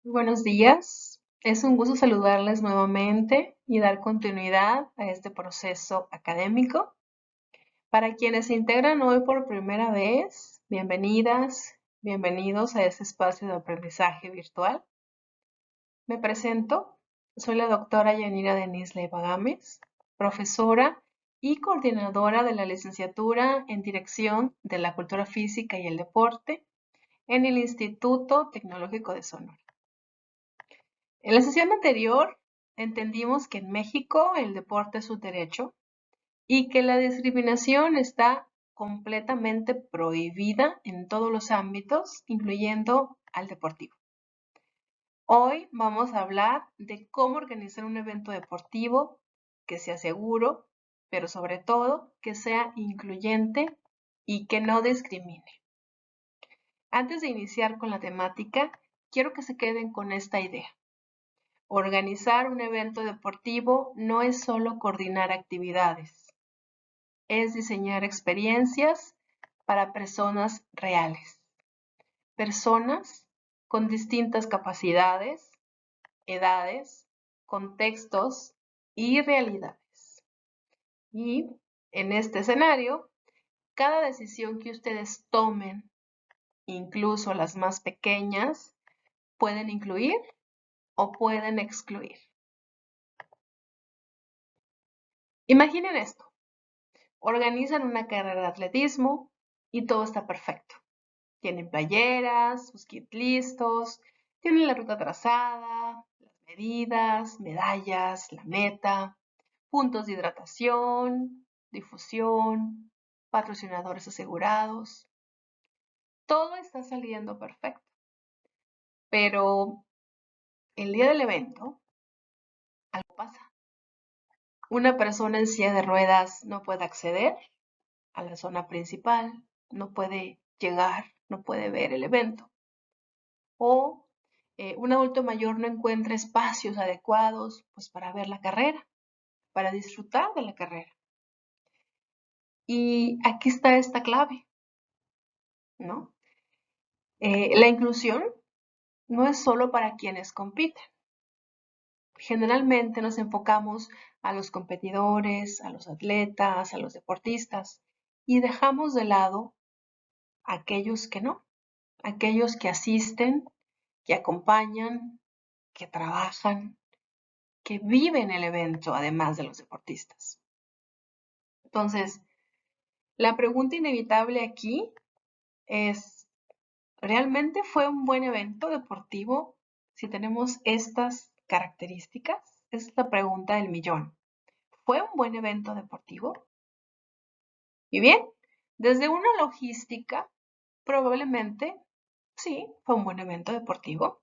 Muy buenos días. Es un gusto saludarles nuevamente y dar continuidad a este proceso académico. Para quienes se integran hoy por primera vez, bienvenidas, bienvenidos a este espacio de aprendizaje virtual. Me presento, soy la doctora Yanira Denise Leiva Gámez, profesora y coordinadora de la licenciatura en Dirección de la Cultura Física y el Deporte en el Instituto Tecnológico de Sonora. En la sesión anterior entendimos que en México el deporte es un derecho y que la discriminación está completamente prohibida en todos los ámbitos, incluyendo al deportivo. Hoy vamos a hablar de cómo organizar un evento deportivo que sea seguro, pero sobre todo que sea incluyente y que no discrimine. Antes de iniciar con la temática, quiero que se queden con esta idea. Organizar un evento deportivo no es solo coordinar actividades, es diseñar experiencias para personas reales, personas con distintas capacidades, edades, contextos y realidades. Y en este escenario, cada decisión que ustedes tomen, incluso las más pequeñas, pueden incluir o pueden excluir. Imaginen esto. Organizan una carrera de atletismo y todo está perfecto. Tienen playeras, sus kits listos, tienen la ruta trazada, las medidas, medallas, la meta, puntos de hidratación, difusión, patrocinadores asegurados. Todo está saliendo perfecto. Pero el día del evento, algo pasa. Una persona en silla de ruedas no puede acceder a la zona principal, no puede llegar, no puede ver el evento. O un adulto mayor no encuentra espacios adecuados pues, para ver la carrera, para disfrutar de la carrera. Y aquí está esta clave, ¿no? La inclusión no es solo para quienes compiten. Generalmente nos enfocamos a los competidores, a los atletas, a los deportistas y dejamos de lado a aquellos que no, aquellos que asisten, que acompañan, que trabajan, que viven el evento, además de los deportistas. Entonces, la pregunta inevitable aquí es, ¿realmente fue un buen evento deportivo si tenemos estas características? Es la pregunta del millón. ¿Fue un buen evento deportivo? Y bien, desde una logística, probablemente sí, fue un buen evento deportivo,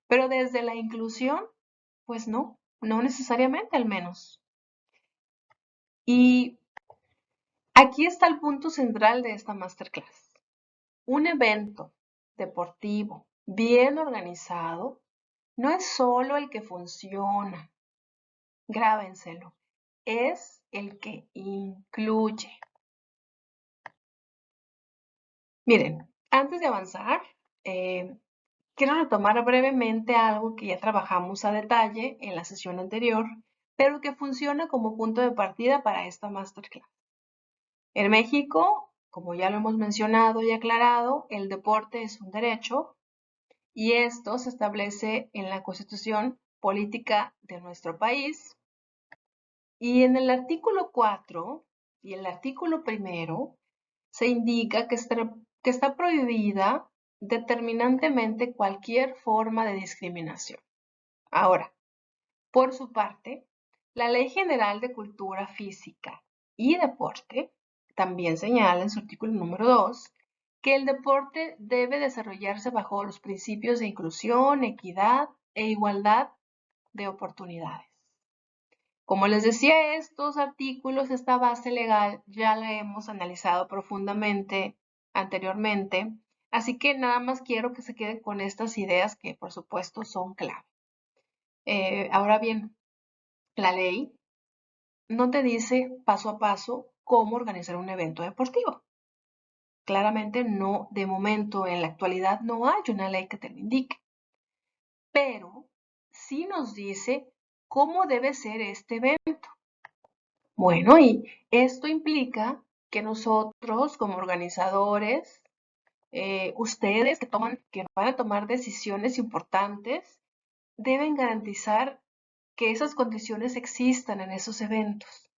pero desde la inclusión, pues no, no necesariamente al menos. Y aquí está el punto central de esta masterclass. Un evento deportivo bien organizado no es solo el que funciona, grábenselo, es el que incluye. Miren, antes de avanzar, quiero retomar brevemente algo que ya trabajamos a detalle en la sesión anterior, pero que funciona como punto de partida para esta masterclass. En México, como ya lo hemos mencionado y aclarado, el deporte es un derecho y esto se establece en la Constitución Política de nuestro país. Y en el artículo 4 y el artículo 1 se indica que está prohibida determinantemente cualquier forma de discriminación. Ahora, por su parte, la Ley General de Cultura Física y Deporte también señala en su artículo número 2 que el deporte debe desarrollarse bajo los principios de inclusión, equidad e igualdad de oportunidades. Como les decía, estos artículos, esta base legal, ya la hemos analizado profundamente anteriormente, así que nada más quiero que se queden con estas ideas que por supuesto son clave. Ahora bien, la ley no te dice paso a paso cómo organizar un evento deportivo. Claramente no, de momento, en la actualidad, no hay una ley que te lo indique. pero sí nos dice cómo debe ser este evento. Bueno, y esto implica que nosotros como organizadores, ustedes que van a tomar decisiones importantes, deben garantizar que esas condiciones existan en esos eventos.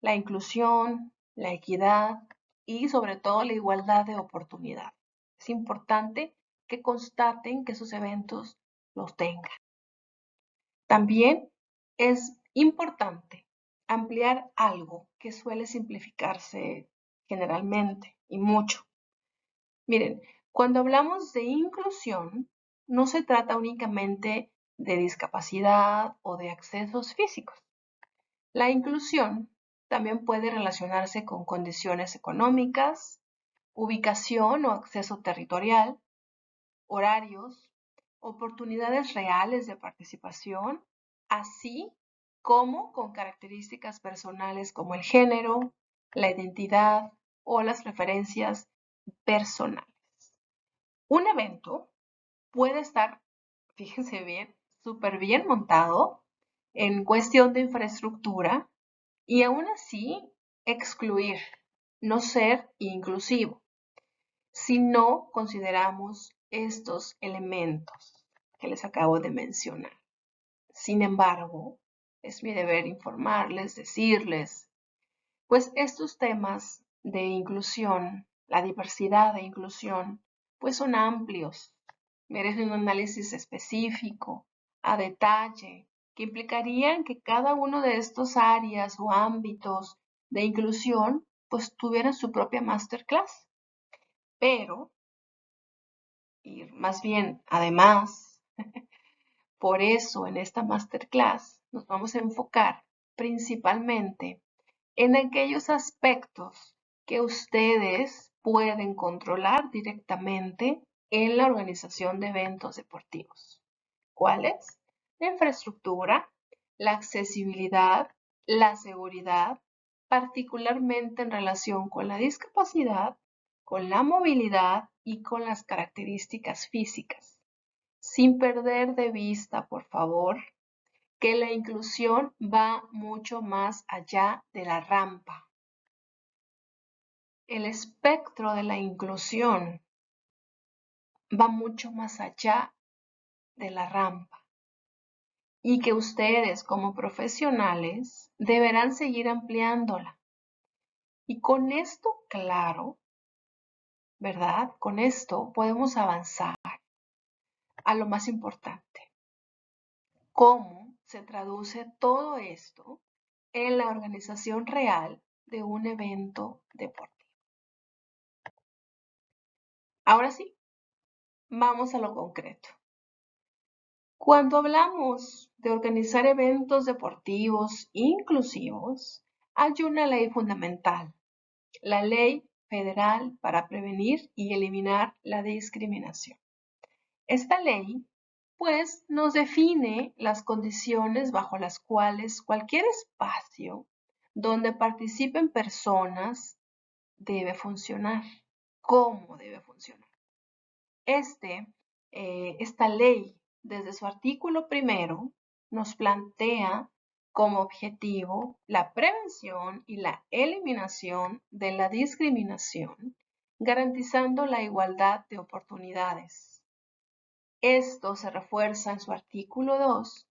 La inclusión, la equidad y sobre todo la igualdad de oportunidad. Es importante que constaten que esos eventos los tengan. También es importante ampliar algo que suele simplificarse generalmente y mucho. Miren, cuando hablamos de inclusión, no se trata únicamente de discapacidad o de accesos físicos. La inclusión también puede relacionarse con condiciones económicas, ubicación o acceso territorial, horarios, oportunidades reales de participación, así como con características personales como el género, la identidad o las preferencias personales. Un evento puede estar, fíjense bien, súper bien montado en cuestión de infraestructura y aún así excluir, no ser inclusivo, si no consideramos estos elementos que les acabo de mencionar. Sin embargo, es mi deber informarles, decirles, pues estos temas de inclusión, la diversidad de inclusión, pues son amplios, merecen un análisis específico, a detalle, que implicarían que cada uno de estos áreas o ámbitos de inclusión pues tuvieran su propia masterclass. Pero, y más bien, además, por eso en esta masterclass nos vamos a enfocar principalmente en aquellos aspectos que ustedes pueden controlar directamente en la organización de eventos deportivos. ¿Cuáles? La infraestructura, la accesibilidad, la seguridad, particularmente en relación con la discapacidad, con la movilidad y con las características físicas. Sin perder de vista, por favor, que la inclusión va mucho más allá de la rampa. El espectro de la inclusión va mucho más allá de la rampa y que ustedes como profesionales deberán seguir ampliándola. Y con esto claro, ¿verdad? Con esto podemos avanzar a lo más importante. ¿Cómo se traduce todo esto en la organización real de un evento deportivo? Ahora sí, vamos a lo concreto. Cuando hablamos de organizar eventos deportivos inclusivos, hay una ley fundamental, la Ley Federal para Prevenir y Eliminar la Discriminación. Esta ley, pues, nos define las condiciones bajo las cuales cualquier espacio donde participen personas debe funcionar, cómo debe funcionar. Esta ley, desde su artículo primero, nos plantea como objetivo la prevención y la eliminación de la discriminación, garantizando la igualdad de oportunidades. Esto se refuerza en su artículo 2,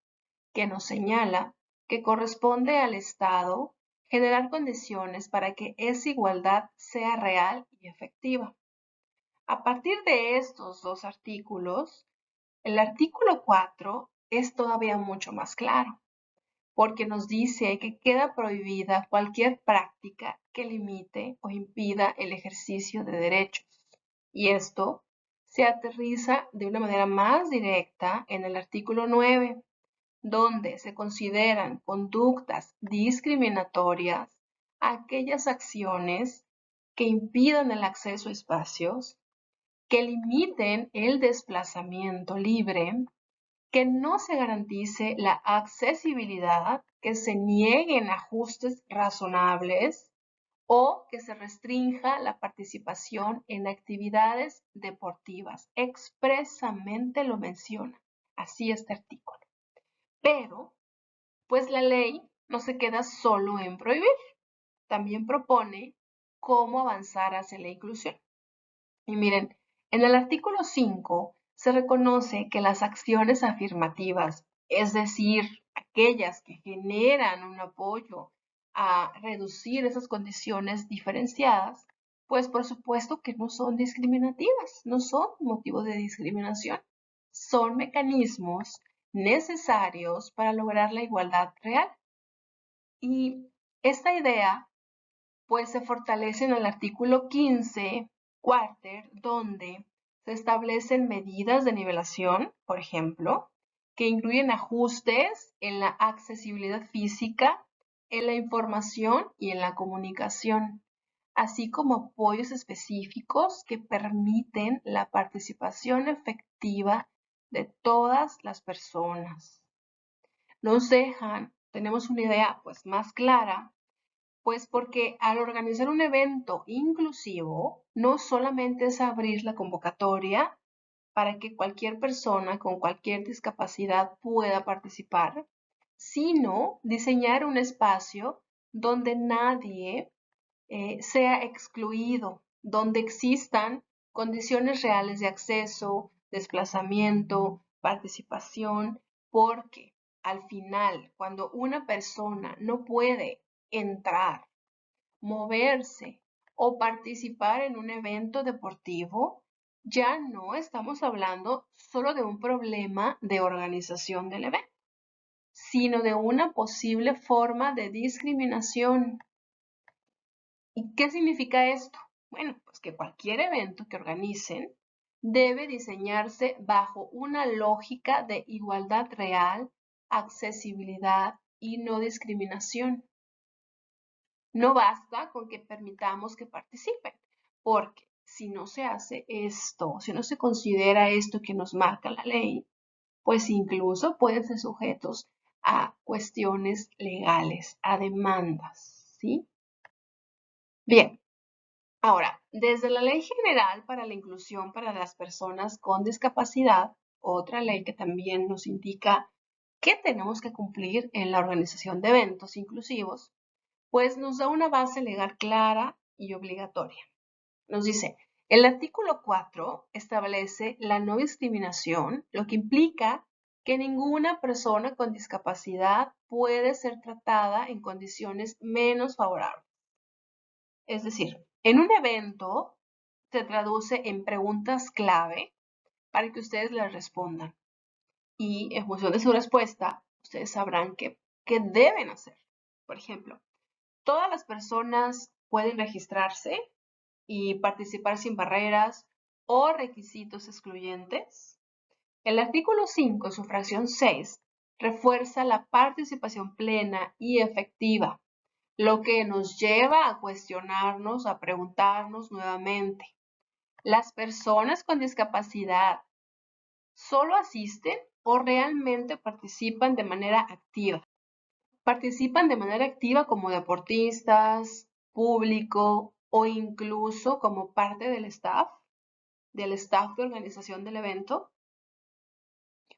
que nos señala que corresponde al Estado generar condiciones para que esa igualdad sea real y efectiva. A partir de estos dos artículos, el artículo 4 es todavía mucho más claro, porque nos dice que queda prohibida cualquier práctica que limite o impida el ejercicio de derechos. Y esto se aterriza de una manera más directa en el artículo 9, donde se consideran conductas discriminatorias aquellas acciones que impidan el acceso a espacios, que limiten el desplazamiento libre, que no se garantice la accesibilidad, que se nieguen ajustes razonables o que se restrinja la participación en actividades deportivas. Expresamente lo menciona. así este artículo. Pero, pues la ley no se queda solo en prohibir, también propone cómo avanzar hacia la inclusión. Y miren, en el artículo 5 se reconoce que las acciones afirmativas, es decir, aquellas que generan un apoyo a reducir esas condiciones diferenciadas, pues por supuesto que no son discriminativas, no son motivo de discriminación. Son mecanismos necesarios para lograr la igualdad real. Y esta idea pues se fortalece en el artículo 15, cuarter, donde se establecen medidas de nivelación, por ejemplo, que incluyen ajustes en la accesibilidad física, en la información y en la comunicación, así como apoyos específicos que permiten la participación efectiva de todas las personas. Nos dejan, tenemos una idea pues más clara, pues porque al organizar un evento inclusivo, no solamente es abrir la convocatoria para que cualquier persona con cualquier discapacidad pueda participar, sino diseñar un espacio donde nadie sea excluido, donde existan condiciones reales de acceso, desplazamiento, participación, porque al final, cuando una persona no puede entrar, moverse o participar en un evento deportivo, ya no estamos hablando solo de un problema de organización del evento, sino de una posible forma de discriminación. ¿Y qué significa esto? Bueno, pues que cualquier evento que organicen debe diseñarse bajo una lógica de igualdad real, accesibilidad y no discriminación. No basta con que permitamos que participen, porque si no se hace esto, si no se considera esto que nos marca la ley, pues incluso pueden ser sujetos a cuestiones legales, a demandas, ¿sí? Bien, ahora, desde la Ley General para la Inclusión para las Personas con Discapacidad, otra ley que también nos indica qué tenemos que cumplir en la organización de eventos inclusivos, pues nos da una base legal clara y obligatoria. Nos dice, el artículo 4 establece la no discriminación, lo que implica que ninguna persona con discapacidad puede ser tratada en condiciones menos favorables. Es decir, en un evento se traduce en preguntas clave para que ustedes les respondan. Y en función de su respuesta, ustedes sabrán qué deben hacer. Por ejemplo, todas las personas pueden registrarse y participar sin barreras o requisitos excluyentes. El artículo 5, en su fracción 6, refuerza la participación plena y efectiva, lo que nos lleva a cuestionarnos, a preguntarnos nuevamente, ¿las personas con discapacidad solo asisten o realmente participan de manera activa? Participan de manera activa como deportistas, público o incluso como parte del staff de organización del evento.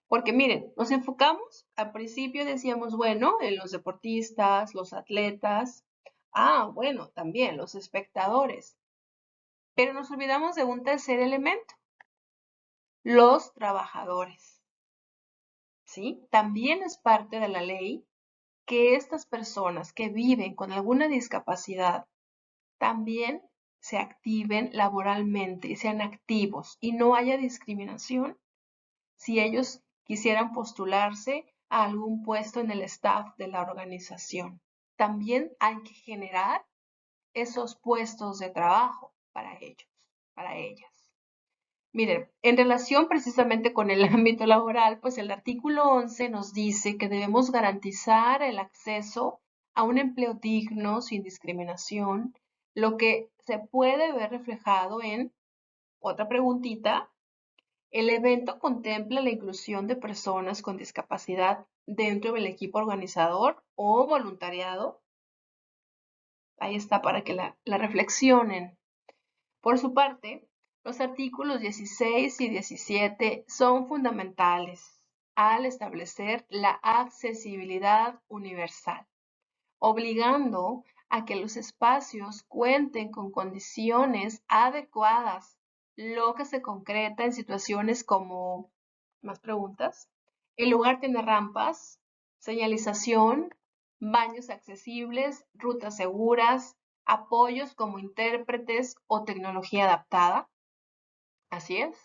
Porque miren, nos enfocamos, al principio decíamos, bueno, en los deportistas, los atletas, bueno, también los espectadores. Pero nos olvidamos de un tercer elemento, los trabajadores. ¿Sí? También es parte de la ley que estas personas que viven con alguna discapacidad también se activen laboralmente y sean activos y no haya discriminación si ellos quisieran postularse a algún puesto en el staff de la organización. También hay que generar esos puestos de trabajo para ellos, para ellas. Miren, en relación precisamente con el ámbito laboral, pues el artículo 11 nos dice que debemos garantizar el acceso a un empleo digno, sin discriminación, lo que se puede ver reflejado en otra preguntita. El evento contempla la inclusión de personas con discapacidad dentro del equipo organizador o voluntariado. Ahí está para que la reflexionen. Por su parte, los artículos 16 y 17 son fundamentales. al establecer la accesibilidad universal, obligando a que los espacios cuenten con condiciones adecuadas, lo que se concreta en situaciones como, más preguntas, el lugar tiene rampas, señalización, baños accesibles, rutas seguras, apoyos como intérpretes o tecnología adaptada. Así es.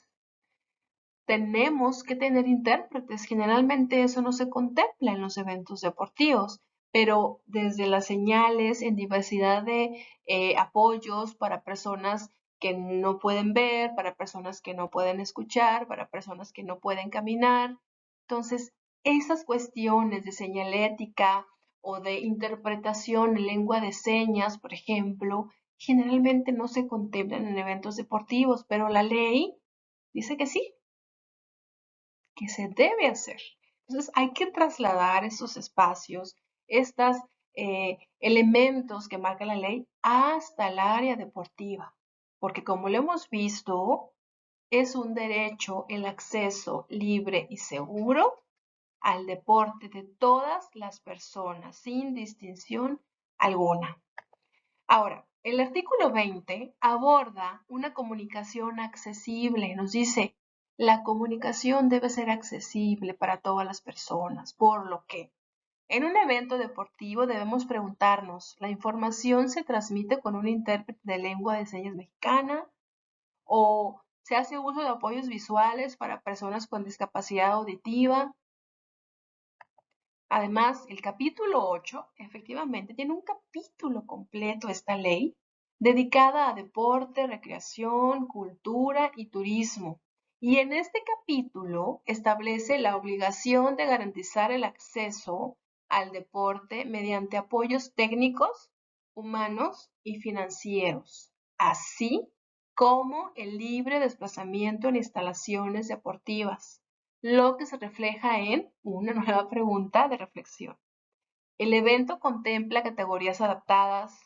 Tenemos que tener intérpretes. Generalmente eso no se contempla en los eventos deportivos, pero desde las señales en diversidad de apoyos para personas que no pueden ver, para personas que no pueden escuchar, para personas que no pueden caminar. Entonces, esas cuestiones de señalética o de interpretación en lengua de señas, por ejemplo, generalmente no se contemplan en eventos deportivos, pero la ley dice que sí, que se debe hacer. Entonces hay que trasladar esos espacios, estos elementos que marca la ley hasta el área deportiva, porque como lo hemos visto, es un derecho el acceso libre y seguro al deporte de todas las personas, sin distinción alguna. Ahora, el artículo 20 aborda una comunicación accesible. Nos dice, la comunicación debe ser accesible para todas las personas, por lo que en un evento deportivo debemos preguntarnos, ¿la información se transmite con un intérprete de lengua de señas mexicana o se hace uso de apoyos visuales para personas con discapacidad auditiva? Además, el capítulo 8 efectivamente tiene un capítulo completo esta ley dedicada a deporte, recreación, cultura y turismo. Y en este capítulo establece la obligación de garantizar el acceso al deporte mediante apoyos técnicos, humanos y financieros, así como el libre desplazamiento en instalaciones deportivas, lo que se refleja en una nueva pregunta de reflexión. El evento contempla categorías adaptadas,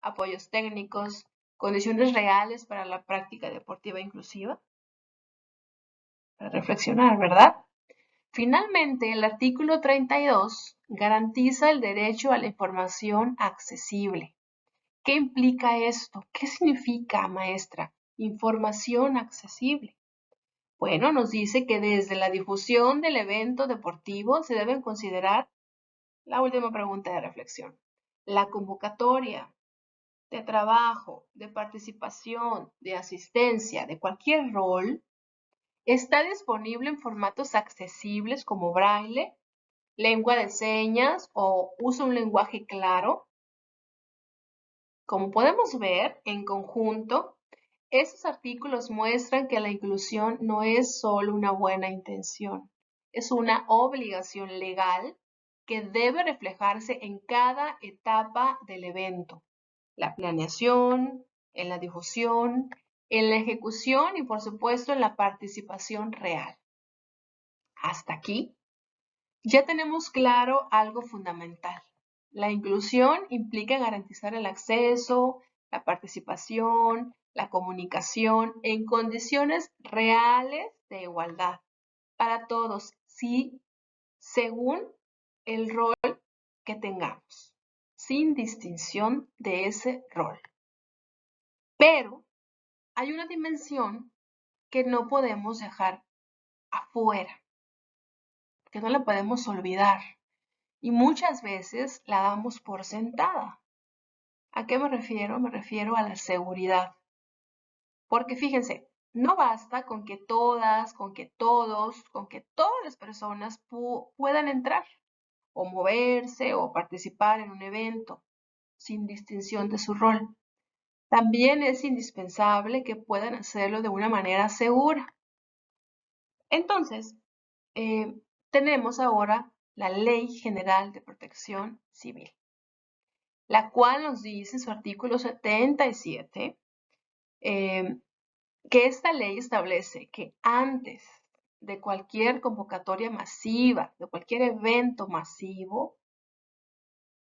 apoyos técnicos, condiciones reales para la práctica deportiva inclusiva. Para reflexionar, ¿verdad? Finalmente, el artículo 32 garantiza el derecho a la información accesible. ¿Qué implica esto? ¿Qué significa, maestra? Información accesible. Bueno, nos dice que desde la difusión del evento deportivo se deben considerar la última pregunta de reflexión. La convocatoria de trabajo, de participación, de asistencia, de cualquier rol, está disponible en formatos accesibles como braille, lengua de señas o usa un lenguaje claro. Como podemos ver, en conjunto, estos artículos muestran que la inclusión no es solo una buena intención, es una obligación legal que debe reflejarse en cada etapa del evento, la planeación, en la difusión, en la ejecución y por supuesto en la participación real. Hasta aquí ya tenemos claro algo fundamental. La inclusión implica garantizar el acceso, la participación, la comunicación en condiciones reales de igualdad para todos, sí, según el rol que tengamos, sin distinción de ese rol. Pero hay una dimensión que no podemos dejar afuera, que no la podemos olvidar. Y muchas veces la damos por sentada. ¿A qué me refiero? Me refiero a la seguridad. Porque fíjense, no basta con que todas, con que todos, con que todas las personas puedan entrar o moverse o participar en un evento sin distinción de su rol. También es indispensable que puedan hacerlo de una manera segura. Entonces, tenemos ahora la Ley General de Protección Civil, la cual nos dice en su artículo 77 que esta ley establece que antes de cualquier convocatoria masiva, de cualquier evento masivo,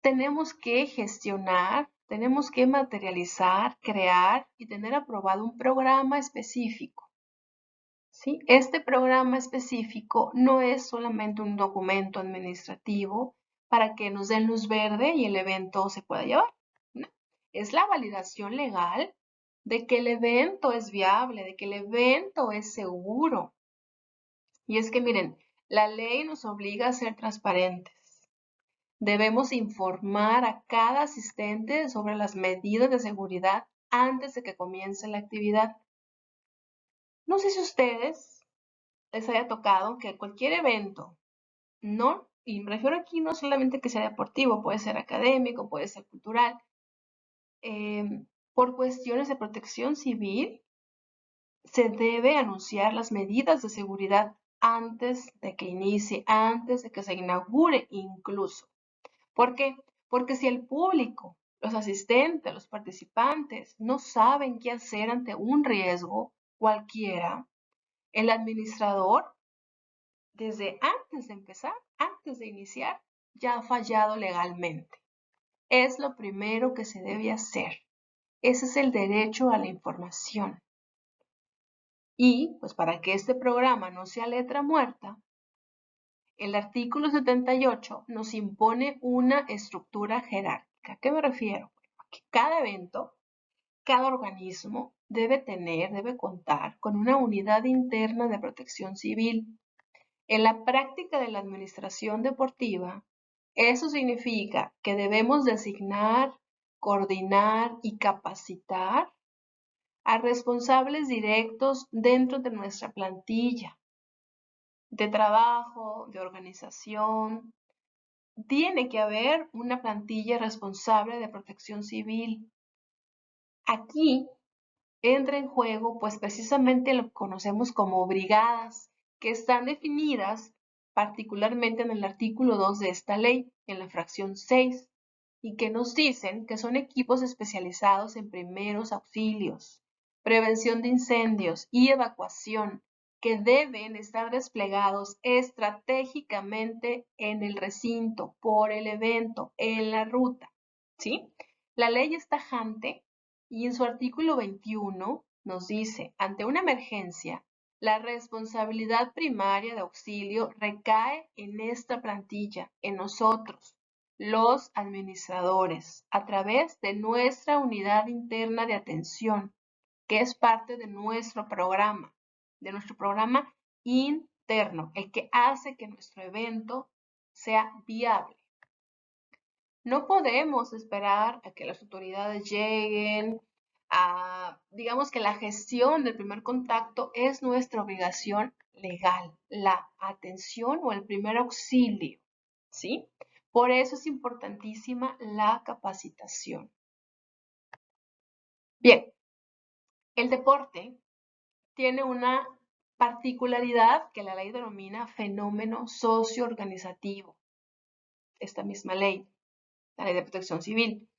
tenemos que gestionar, tenemos que materializar, crear y tener aprobado un programa específico. ¿sí? Este programa específico no es solamente un documento administrativo para que nos den luz verde y el evento se pueda llevar. No. Es la validación legal de que el evento es viable, de que el evento es seguro. Y es que miren, la ley nos obliga a ser transparentes. Debemos informar a cada asistente sobre las medidas de seguridad antes de que comience la actividad. No sé si a ustedes les haya tocado que cualquier evento, no, y me refiero aquí no solamente que sea deportivo, puede ser académico, puede ser cultural, por cuestiones de protección civil, se debe anunciar las medidas de seguridad antes de que inicie, antes de que se inaugure incluso. ¿Por qué? Porque si el público, los asistentes, los participantes no saben qué hacer ante un riesgo cualquiera, el administrador, desde antes de empezar, antes de iniciar, ya ha fallado legalmente. Es lo primero que se debe hacer. Ese es el derecho a la información. Y, pues para que este programa no sea letra muerta, el artículo 78 nos impone una estructura jerárquica. ¿A qué me refiero? Que cada evento, cada organismo debe contar con una unidad interna de protección civil. En la práctica de la administración deportiva, eso significa que debemos designar, coordinar y capacitar a responsables directos dentro de nuestra plantilla de trabajo, de organización. Tiene que haber una plantilla responsable de protección civil. Aquí entra en juego, pues precisamente lo que conocemos como brigadas, que están definidas particularmente en el artículo 2 de esta ley, en la fracción 6, y que nos dicen que son equipos especializados en primeros auxilios, prevención de incendios y evacuación, que deben estar desplegados estratégicamente en el recinto, por el evento, en la ruta, ¿sí? La ley es tajante y en su artículo 21 nos dice, ante una emergencia, la responsabilidad primaria de auxilio recae en esta plantilla, en nosotros, los administradores, a través de nuestra unidad interna de atención, que es parte de nuestro programa interno, el que hace que nuestro evento sea viable. No podemos esperar a que las autoridades lleguen, digamos que la gestión del primer contacto es nuestra obligación legal, la atención o el primer auxilio, ¿sí? Por eso es importantísima la capacitación. Bien, el deporte tiene una particularidad que la ley denomina fenómeno socioorganizativo, esta misma ley, la ley de protección civil.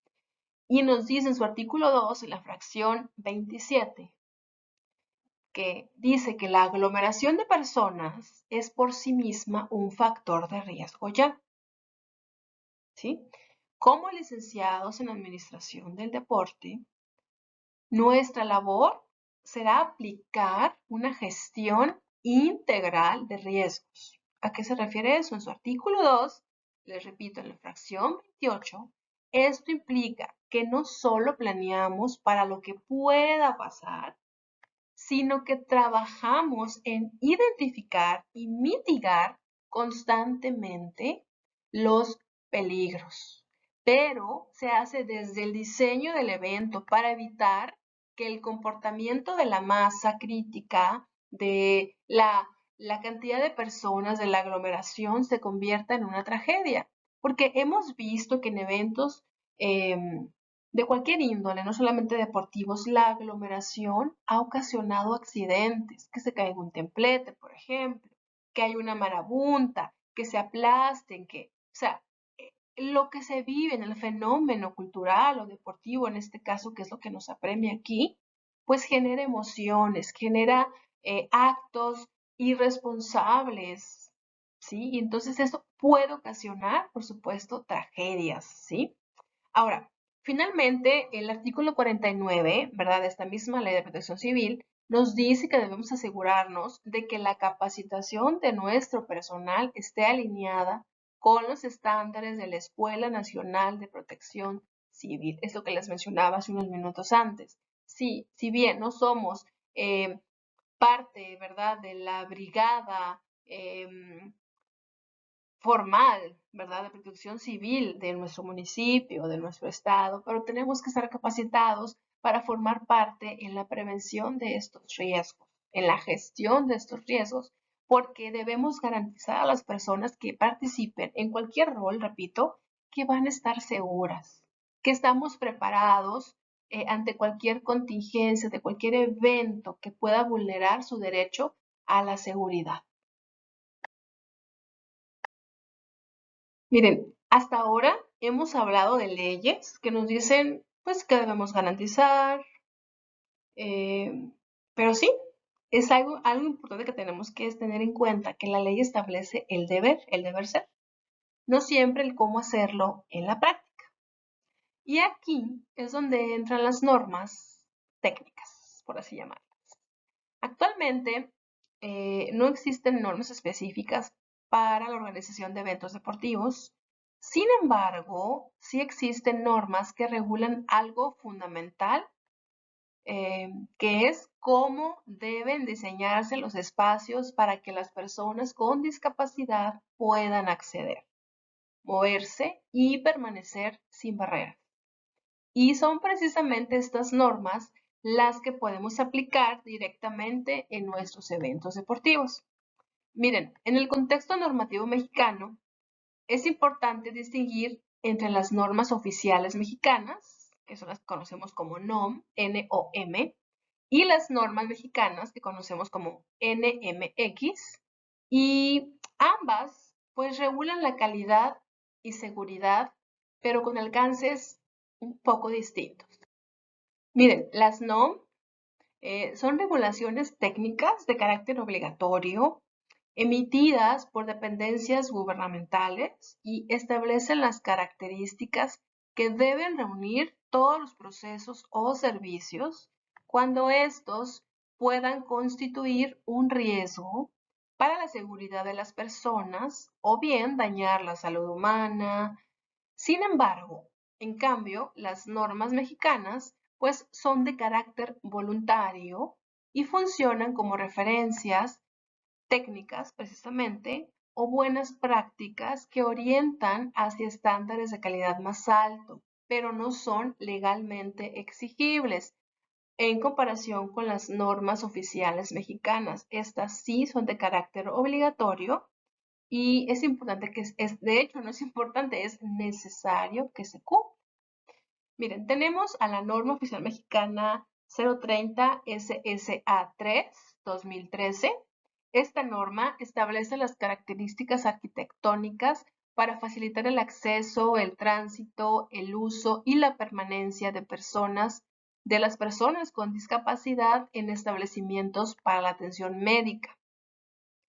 Y nos dice en su artículo 2, en la fracción 27, que dice que la aglomeración de personas es por sí misma un factor de riesgo ya. ¿Sí? Como licenciados en Administración del Deporte, nuestra labor será aplicar una gestión integral de riesgos. ¿A qué se refiere eso? En su artículo 2, les repito, en la fracción 28, esto implica que no solo planeamos para lo que pueda pasar, sino que trabajamos en identificar y mitigar constantemente los peligros. Pero se hace desde el diseño del evento para evitar que el comportamiento de la masa crítica, de la cantidad de personas, de la aglomeración, se convierta en una tragedia. Porque hemos visto que en eventos de cualquier índole, no solamente deportivos, la aglomeración ha ocasionado accidentes, que se caiga un templete, por ejemplo, que hay una marabunta, que se aplasten, o sea, lo que se vive en el fenómeno cultural o deportivo, en este caso, que es lo que nos apremia aquí, pues genera emociones, genera actos irresponsables, ¿sí? Y entonces eso puede ocasionar, por supuesto, tragedias, ¿sí? Ahora, finalmente, el artículo 49, ¿verdad?, de esta misma ley de protección civil, nos dice que debemos asegurarnos de que la capacitación de nuestro personal esté alineada con los estándares de la Escuela Nacional de Protección Civil. Es lo que les mencionaba hace unos minutos antes. Sí, si bien no somos parte, ¿verdad?, de la brigada formal, ¿verdad?, de protección civil de nuestro municipio, de nuestro estado, pero tenemos que estar capacitados para formar parte en la prevención de estos riesgos, en la gestión de estos riesgos, porque debemos garantizar a las personas que participen en cualquier rol, repito, que van a estar seguras, que estamos preparados ante cualquier contingencia, de cualquier evento que pueda vulnerar su derecho a la seguridad. Miren, hasta ahora hemos hablado de leyes que nos dicen, pues, que debemos garantizar, pero sí, es algo importante que tenemos que tener en cuenta, que la ley establece el deber ser, no siempre el cómo hacerlo en la práctica. Y aquí es donde entran las normas técnicas, por así llamarlas. Actualmente no existen normas específicas para la organización de eventos deportivos. Sin embargo, sí existen normas que regulan algo fundamental, que es cómo deben diseñarse los espacios para que las personas con discapacidad puedan acceder, moverse y permanecer sin barreras. Y son precisamente estas normas las que podemos aplicar directamente en nuestros eventos deportivos. Miren, en el contexto normativo mexicano, es importante distinguir entre las normas oficiales mexicanas, que son las que conocemos como NOM, N-O-M, y las normas mexicanas que conocemos como NMX, y ambas pues regulan la calidad y seguridad, pero con alcances un poco distintos. Miren, las NOM son regulaciones técnicas de carácter obligatorio emitidas por dependencias gubernamentales y establecen las características que deben reunir todos los procesos o servicios cuando estos puedan constituir un riesgo para la seguridad de las personas o bien dañar la salud humana. Sin embargo, en cambio, las normas mexicanas pues son de carácter voluntario y funcionan como referencias técnicas precisamente o buenas prácticas que orientan hacia estándares de calidad más alto, pero no son legalmente exigibles en comparación con las normas oficiales mexicanas. Estas sí son de carácter obligatorio y es importante de hecho, no es importante, es necesario que se cumpla. Miren, tenemos a la norma oficial mexicana 030 SSA 3 2013. Esta norma establece las características arquitectónicas para facilitar el acceso, el tránsito, el uso y la permanencia de las personas con discapacidad en establecimientos para la atención médica.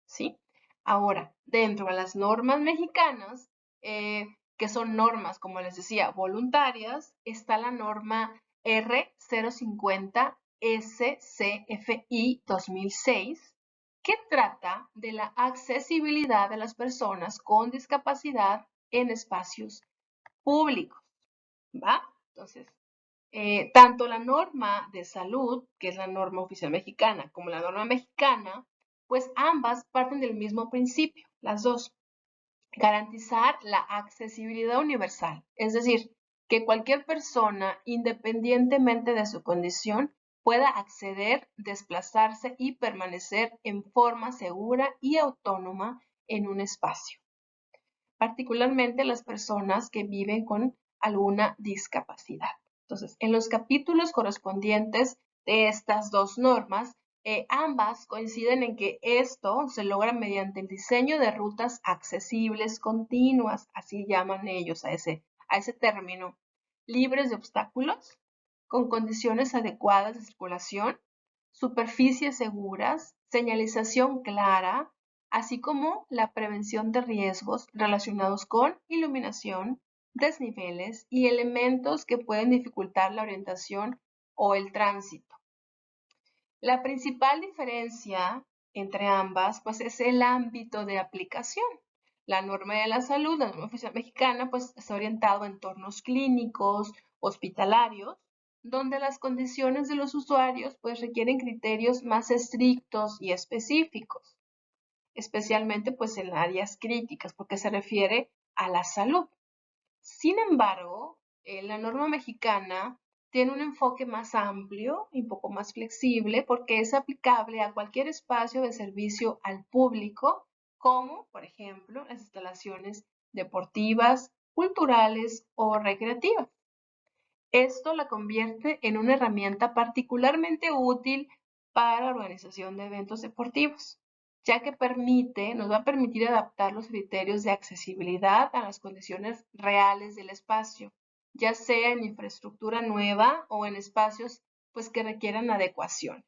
¿Sí? Ahora, dentro de las normas mexicanas, que son normas, como les decía, voluntarias, está la norma R050 SCFI 2006, que trata de la accesibilidad de las personas con discapacidad en espacios públicos. ¿Va? Entonces, tanto la norma de salud, que es la norma oficial mexicana, como la norma mexicana, pues ambas parten del mismo principio, las dos. Garantizar la accesibilidad universal, es decir, que cualquier persona, independientemente de su condición, pueda acceder, desplazarse y permanecer en forma segura y autónoma en un espacio, particularmente las personas que viven con alguna discapacidad. Entonces, en los capítulos correspondientes de estas dos normas, ambas coinciden en que esto se logra mediante el diseño de rutas accesibles continuas, así llaman ellos a ese término, libres de obstáculos, con condiciones adecuadas de circulación, superficies seguras, señalización clara, así como la prevención de riesgos relacionados con iluminación, desniveles y elementos que pueden dificultar la orientación o el tránsito. La principal diferencia entre ambas, pues, es el ámbito de aplicación. La norma de la salud, la norma oficial mexicana, pues, está orientado a entornos clínicos, hospitalarios, donde las condiciones de los usuarios, pues, requieren criterios más estrictos y específicos, especialmente, pues, en áreas críticas, porque se refiere a la salud. Sin embargo, la norma mexicana tiene un enfoque más amplio y un poco más flexible porque es aplicable a cualquier espacio de servicio al público, como, por ejemplo, las instalaciones deportivas, culturales o recreativas. Esto la convierte en una herramienta particularmente útil para la organización de eventos deportivos, ya que nos va a permitir adaptar los criterios de accesibilidad a las condiciones reales del espacio, ya sea en infraestructura nueva o en espacios pues, que requieran adecuación.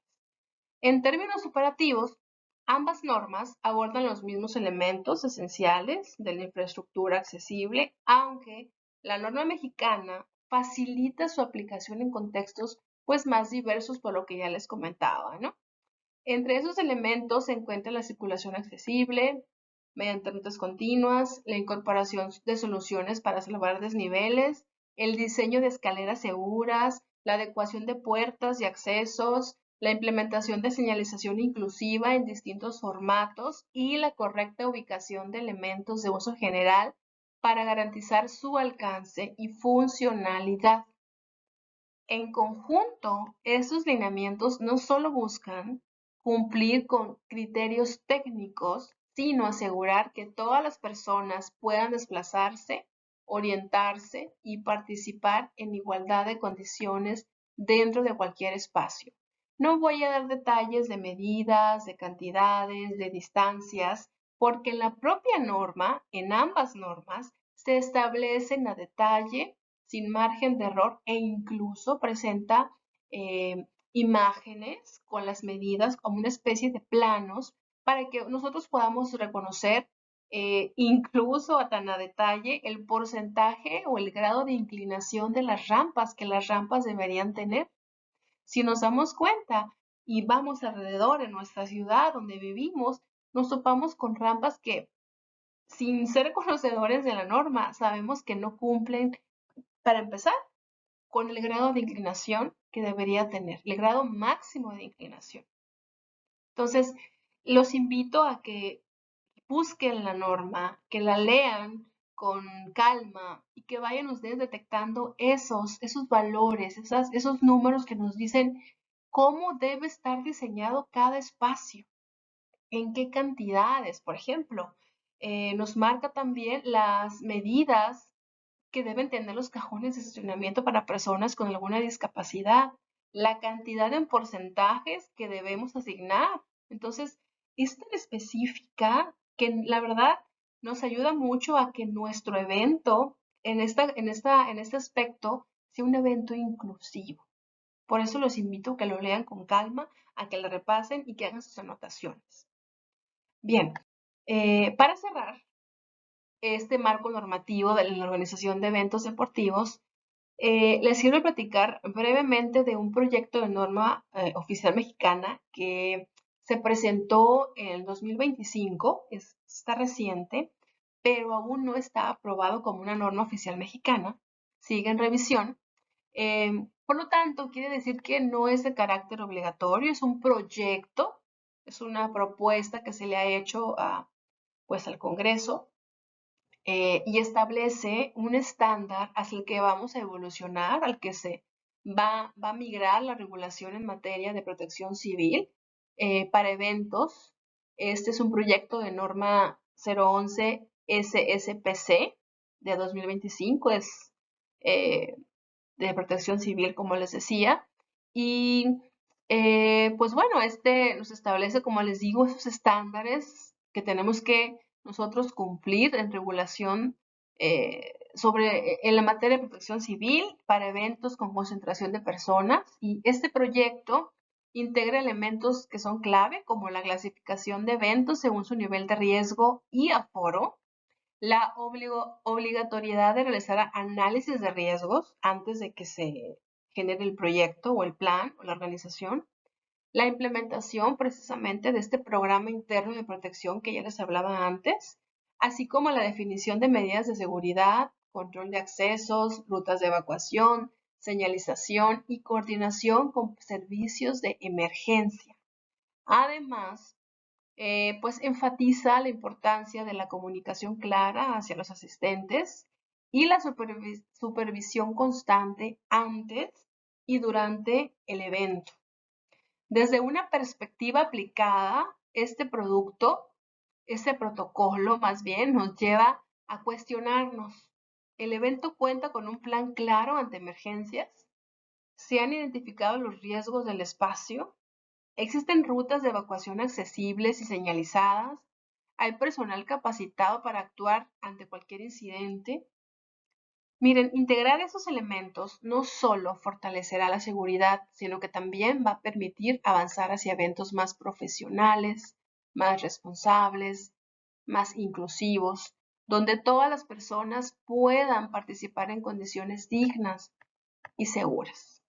En términos operativos, ambas normas abordan los mismos elementos esenciales de la infraestructura accesible, aunque la norma mexicana facilita su aplicación en contextos pues más diversos por lo que ya les comentaba, ¿no? Entre esos elementos se encuentra la circulación accesible mediante rutas continuas, la incorporación de soluciones para salvar desniveles, el diseño de escaleras seguras, la adecuación de puertas y accesos, la implementación de señalización inclusiva en distintos formatos y la correcta ubicación de elementos de uso general para garantizar su alcance y funcionalidad. En conjunto, estos lineamientos no solo buscan cumplir con criterios técnicos, sino asegurar que todas las personas puedan desplazarse, orientarse y participar en igualdad de condiciones dentro de cualquier espacio. No voy a dar detalles de medidas, de cantidades, de distancias, porque en la propia norma, en ambas normas, se establecen a detalle sin margen de error e incluso presenta imágenes con las medidas como una especie de planos para que nosotros podamos reconocer incluso a tan a detalle el porcentaje o el grado de inclinación de las rampas que las rampas deberían tener. Si nos damos cuenta y vamos alrededor en nuestra ciudad donde vivimos, nos topamos con rampas que, sin ser conocedores de la norma, sabemos que no cumplen, para empezar, con el grado de inclinación que debería tener, el grado máximo de inclinación. Entonces, los invito a que busquen la norma, que la lean con calma y que vayan ustedes detectando esos valores, esos números que nos dicen cómo debe estar diseñado cada espacio, en qué cantidades, por ejemplo. Nos marca también las medidas que deben tener los cajones de estacionamiento para personas con alguna discapacidad, la cantidad en porcentajes que debemos asignar. Entonces, es tan específica que la verdad nos ayuda mucho a que nuestro evento en este aspecto sea un evento inclusivo. Por eso los invito a que lo lean con calma, a que lo repasen y que hagan sus anotaciones. Bien, para cerrar, este marco normativo de la organización de eventos deportivos, les quiero platicar brevemente de un proyecto de norma oficial mexicana que se presentó en el 2025, está reciente, pero aún no está aprobado como una norma oficial mexicana, sigue en revisión. Por lo tanto, quiere decir que no es de carácter obligatorio, es un proyecto, es una propuesta que se le ha hecho pues, al Congreso y establece un estándar hacia el que vamos a evolucionar, al que se va a migrar la regulación en materia de protección civil para eventos. Este es un proyecto de norma 011 SSPC de 2025, es de protección civil, como les decía. Y pues bueno, este nos establece, como les digo, esos estándares que tenemos que nosotros cumplir en regulación en la materia de protección civil para eventos con concentración de personas. Y este proyecto integra elementos que son clave, como la clasificación de eventos según su nivel de riesgo y aforo, la obligatoriedad de realizar análisis de riesgos antes de que se genere el proyecto o el plan o la organización, La implementación precisamente de este programa interno de protección que ya les hablaba antes, así como la definición de medidas de seguridad, control de accesos, rutas de evacuación, señalización y coordinación con servicios de emergencia. Además, pues enfatiza la importancia de la comunicación clara hacia los asistentes y la supervisión constante antes y durante el evento. Desde una perspectiva aplicada, este protocolo más bien nos lleva a cuestionarnos. ¿El evento cuenta con un plan claro ante emergencias? ¿Se han identificado los riesgos del espacio? ¿Existen rutas de evacuación accesibles y señalizadas? ¿Hay personal capacitado para actuar ante cualquier incidente? Miren, integrar esos elementos no solo fortalecerá la seguridad, sino que también va a permitir avanzar hacia eventos más profesionales, más responsables, más inclusivos, donde todas las personas puedan participar en condiciones dignas y seguras.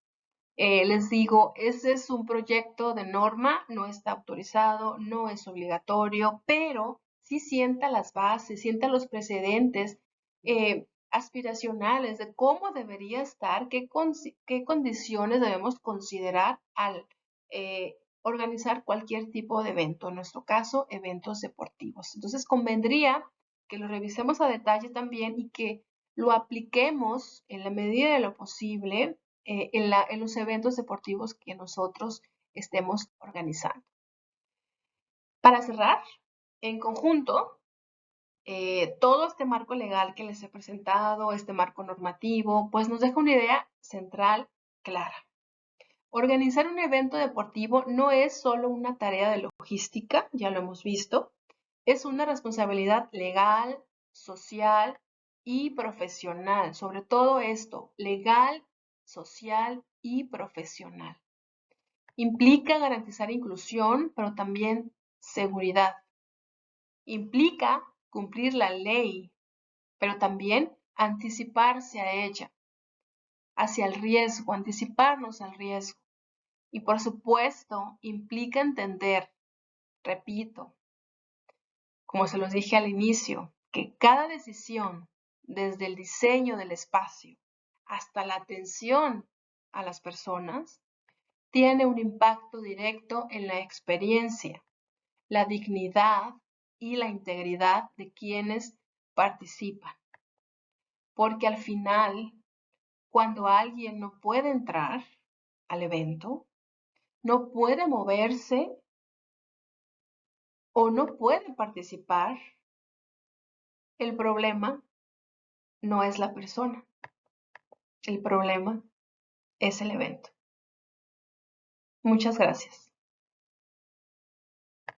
Les digo, ese es un proyecto de norma, no está autorizado, no es obligatorio, pero sí sienta las bases, sienta los precedentes aspiracionales de cómo debería estar, qué condiciones debemos considerar al organizar cualquier tipo de evento, en nuestro caso, eventos deportivos. Entonces, convendría que lo revisemos a detalle también y que lo apliquemos en la medida de lo posible en los eventos deportivos que nosotros estemos organizando. Para cerrar, en conjunto, todo este marco legal que les he presentado, este marco normativo, pues nos deja una idea central clara. Organizar un evento deportivo no es solo una tarea de logística, ya lo hemos visto, es una responsabilidad legal, social y profesional. Sobre todo esto, legal, social y profesional. Implica garantizar inclusión, pero también seguridad. Implica cumplir la ley, pero también anticiparse a ella, hacia el riesgo, anticiparnos al riesgo. Y por supuesto, implica entender, repito, como se los dije al inicio, que cada decisión, desde el diseño del espacio hasta la atención a las personas, tiene un impacto directo en la experiencia, la dignidad y la integridad de quienes participan. Porque al final, cuando alguien no puede entrar al evento, no puede moverse o no puede participar, el problema no es la persona, el problema es el evento. Muchas gracias.